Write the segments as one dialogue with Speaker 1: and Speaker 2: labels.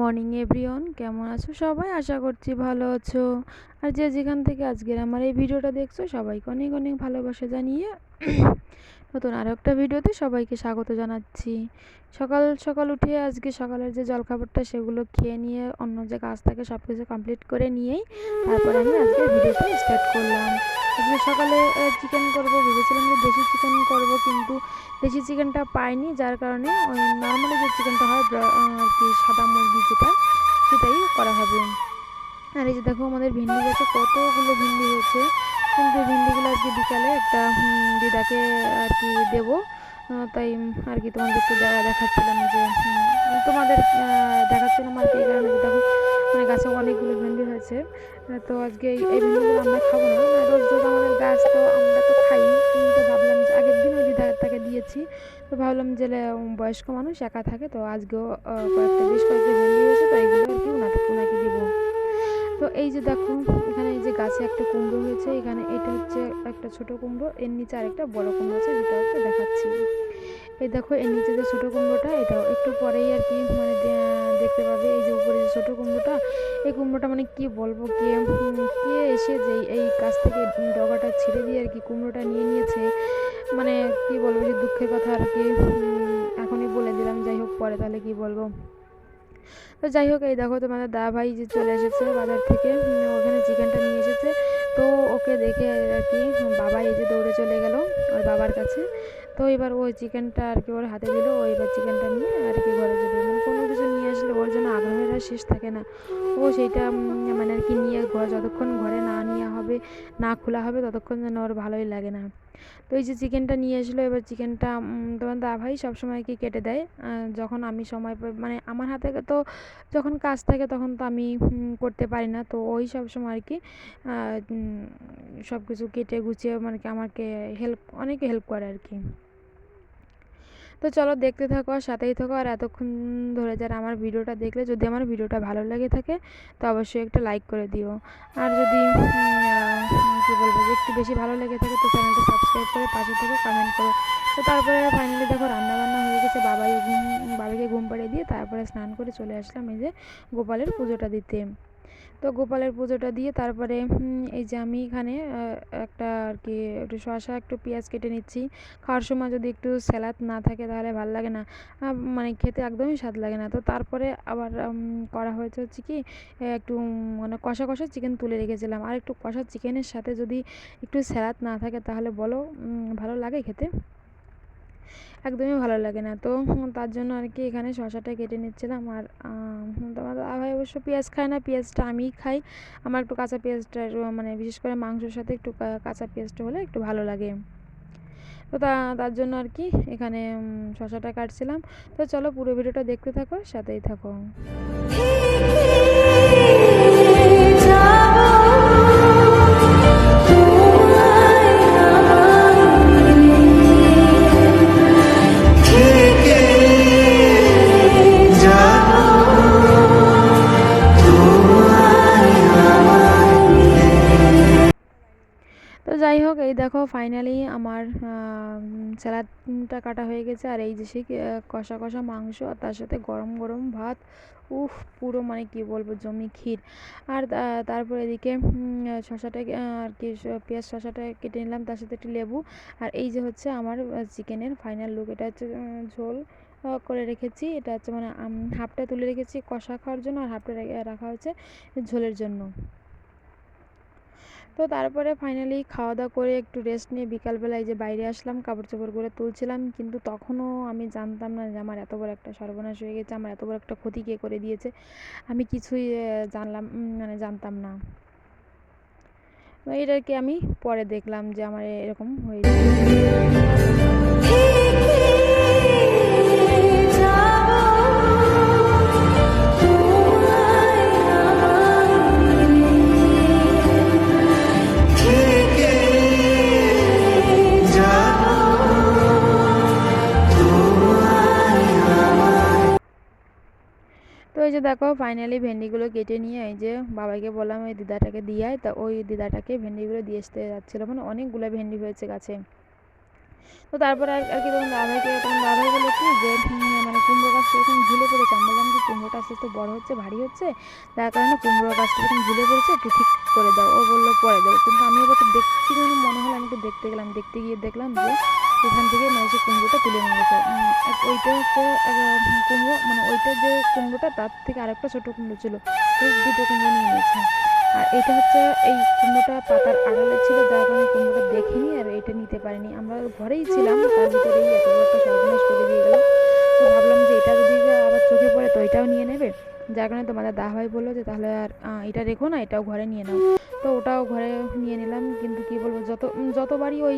Speaker 1: Morning everyone, কেমন আছো সবাই? আশা করছি ভালো আছো। আর যে যেখান থেকে আজকের আমার এই ভিডিওটা দেখছো সবাইকে অনেক অনেক ভালোবাসা জানিয়ে নতুন আরও একটা ভিডিওতে সবাইকে স্বাগত জানাচ্ছি। সকাল সকাল উঠে আজকে সকালের যে জলখাবারটা সেগুলো খেয়ে নিয়ে অন্য যে কাজ থাকে সব কিছু কমপ্লিট করে নিয়েই তারপরে আমি আজকের ভিডিওটা স্টার্ট করলাম। আজকে সকালে চিকেন করব ভেবেছিলাম, যে দেশি চিকেন করব, কিন্তু দেশি চিকেনটা পাইনি, যার কারণে ওই নর্মালি যে চিকেনটা হয় আর কি সাদা মুরগি যেটা, সেটাই করা হবে। আর এই যে দেখো আমাদের ভেন্ডি গাছে কতগুলো ভেন্ডি হয়েছে, কিন্তু ভেন্ডিগুলো আজকে বিকালে একটা দিদাকে আর কি দেবো। তাই আর কি তোমাদের একটু দেখাচ্ছিলাম, যে তোমাদের দেখাচ্ছিলাম আর কি, এই কারণে যে দেখো মানে গাছে অনেকগুলো ভেন্ডি হয়েছে। তো আজকে এই ভেন্ডিগুলো আমরা খাবো না, রোজ রোজ আমাদের গাছ তো আমরা তো খাই, কিন্তু ভাবলাম যে আগের দিন ওই দিদাটাকে দিয়েছি, তো ভাবলাম যে বয়স্ক মানুষ একা থাকে, তো আজকেও বেশ কয়েকটা ভেন্ডি হয়েছে, তো এইগুলো আর কি ওনাকে দিব। তো এই যে দেখো এখানে এই যে গাছে একটা কুমড়ো হয়েছে, এখানে এটা হচ্ছে একটা ছোট কুমড়ো, এর নিচে আরেকটা বড় কুমড়ো আছে, যেটা হচ্ছে দেখাচ্ছি। এই দেখো এর নিচে যে ছোট কুমড়োটা, এটাও একটু পরেই আর কি মানে দেখতে পাবে। এই যে উপরে যে ছোট কুমড়োটা, এই কুমড়োটা মানে কি বলবো, কে এসে যে এই গাছ থেকে ডগাটা ছিঁড়ে দিয়ে আর কি কুমড়োটা নিয়ে নিয়েছে, মানে কি বলবো, যে দুঃখের কথা আর কি এখনই বলে দিলাম। যাই হোক, পরে তাহলে কি বলবো। তো যাই হোক, এই দেখো তোমাদের দা ভাই যে চলে এসেছে বাজার থেকে, ওখানে চিকেনটা নিয়ে এসেছে। তো ওকে দেখে আর কি বাবা এই যে দৌড়ে চলে গেল ওর বাবার কাছে। তো এবার ওই চিকেনটা আর কি ওর হাতে দিল, ও এবার চিকেনটা নিয়ে আর কি ঘরে যাবে। মানে কোনো কিছু নিয়ে আসলে ওর জন্য আগ্রহের আর শেষ থাকে না। ও সেইটা মানে আর কি নিয়ে যতক্ষণ ঘরে না নেওয়া হবে, না খোলা হবে, ততক্ষণ যেন ওর ভালোই লাগে না। তো এই যে চিকেনটা নিয়ে আসলো, এবার চিকেনটা তোমার দা ভাই সবসময় কি কেটে দেয় যখন আমি সময় পাই, মানে আমার হাতে তো যখন কাজ থাকে তখন তো আমি করতে পারি না, তো ওই সবসময় আর কি সব কিছু কেটে গুছিয়ে মানে কি আমাকে অনেক হেল্প করে আর কি। তো চলো দেখতে থাকো আর সাথেই থাকো, আর এতক্ষণ ধরে যারা আমার ভিডিওটা দেখলে, যদি আমার ভিডিওটা ভালো লেগে থাকে তো অবশ্যই একটা লাইক করে দিও। আর যদি কী বলবো, যে একটু বেশি ভালো লেগে থাকে তো চ্যানেলটা সাবস্ক্রাইব করে পাশে থেকে কমেন্ট করো। তো তারপরে ফাইনালি দেখো রান্নাবান্না হয়ে গেছে, বাবাকে ঘুম পাড়িয়ে দিয়ে তারপরে স্নান করে চলে আসলাম এই যে গোপালের পুজোটা দিতে। তো গোপালের পুজোটা দিয়ে তারপরে এই যে আমি এখানে একটা আর কি একটু শসা একটু পেঁয়াজ কেটে নিচ্ছি। খাওয়ার সময় যদি একটু স্যালাড না থাকে তাহলে ভালো লাগে না, মানে খেতে একদমই স্বাদ লাগে না। তো তারপরে আবার করা হয়েছে হচ্ছে কি একটু মানে কষা কষা চিকেন তুলে রেখেছিলাম, আর একটু কষা চিকেনের সাথে যদি একটু স্যালাড না থাকে তাহলে বলো ভালো লাগে খেতে? একদমই ভালো লাগে না। তো তার জন্য আর কি এখানে শসাটা কেটে নিচ্ছিলাম। আর তোমার ভাই অবশ্য পেঁয়াজ খায় না, পেঁয়াজটা আমিই খাই। আমার একটু কাঁচা পেঁয়াজটা মানে বিশেষ করে মাংসের সাথে একটু কাঁচা পেঁয়াজটা হলে একটু ভালো লাগে। তো তার জন্য আর কি এখানে শসাটা কাটছিলাম। তো চলো পুরো ভিডিওটা দেখতে থাকো, সাথেই থাকো। তো যাই হোক, এই দেখো ফাইনালি আমার স্যালাডটা কাটা হয়ে গেছে, আর এই যে সেই কষা কষা মাংস, আর তার সাথে গরম গরম ভাত, উফ পুরো মানে কি বলবো জমি ক্ষীর। আর তারপর এদিকে শসাটা আর কি পেঁয়াজ শসাটা কেটে নিলাম, তার সাথে একটু লেবু। আর এই যে হচ্ছে আমার চিকেনের ফাইনাল লুক, এটা হচ্ছে ঝোল করে রেখেছি, এটা হচ্ছে মানে হাফটা তুলে রেখেছি কষা খাওয়ার জন্য, আর হাফটা রাখা হচ্ছে ঝোলের জন্য। তো তারপরে ফাইনালি খাওয়া দাওয়া করে একটু রেস্ট নিয়ে বিকালবেলায় যে বাইরে আসলাম, কাপড় চোপড়গুলো তুলছিলাম, কিন্তু তখনও আমি জানতাম না যে আমার এত বড় একটা সর্বনাশ হয়ে গেছে, আমার এত বড় একটা ক্ষতি কে করে দিয়েছে। আমি কিছুই মানে জানতাম না। এটাকে আমি পরে দেখলাম যে আমার এরকম হয়েছে। তো এই যে দেখো ফাইনালি ভেন্ডিগুলো কেটে নিয়ে এই যে বাবাকে বললাম ওই দিদাটাকে দিয়ে আয়, তা ওই দিদাটাকে ভেন্ডিগুলো দিয়ে আসতে যাচ্ছিলো, মানে অনেকগুলো ভেন্ডি হয়েছে গাছে। তো তারপরে আর কি তখন দাদাভাই বললো কি যে মানে কুমড়ো গাছটা এরকম ঝুলে পড়েছে। আমি বললাম কি কুমড়োটা আস্তে আস্তে বড় হচ্ছে, ভারী হচ্ছে, যার কারণে কুমড়ো গাছটা এরকম ঝুলে পড়েছে, একটু ঠিক করে দাও। ও বললো পরে দেবো। কিন্তু আমি এবার দেখতে যেন মনে হলো, আমি একটু দেখতে গেলাম, দেখতে গিয়ে দেখলাম যে এখান থেকে মানে সে কুমড়োটা তুলে নিয়ে গেছে। ওইটা হচ্ছে কুমড়ো, মানে ওইটা যে কুমড়োটা তার থেকে আরেকটা ছোটো কুমড়ো ছিল, দুটো কুমড়ো নিয়ে নিয়েছে। আর এটা হচ্ছে এই কুমড়োটা পাতার আড়ালে ছিল, যার কারণে কুমড়োটা দেখিনি আর এটা নিতে পারিনি। আমরা ঘরেই ছিলাম, তার ভিতরেই এত বড় একটা সর্বনাশ করে দিয়ে গেল। তো ভাবলাম যে এটা যদি আবার চোখে পড়ে তো এটাও নিয়ে নেবে, যার কারণে তোমাদের দাদাভাই বললো যে তাহলে আর এটা রেখো না, এটাও ঘরে নিয়ে নাও। তো ওটাও ঘরে নিয়ে নিলাম। কিন্তু কি বলবো, যতবারই ওই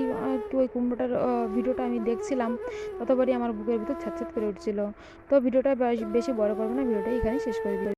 Speaker 1: কুমড়োটার ভিডিওটা আমি দেখছিলাম, ততবারই আমার বুকের ভিতর ছ্যাঁৎ ছ্যাঁৎ করে উঠছিল। তো ভিডিওটা বেশি বড় করবো না, ভিডিওটা এখানেই শেষ করে দিই।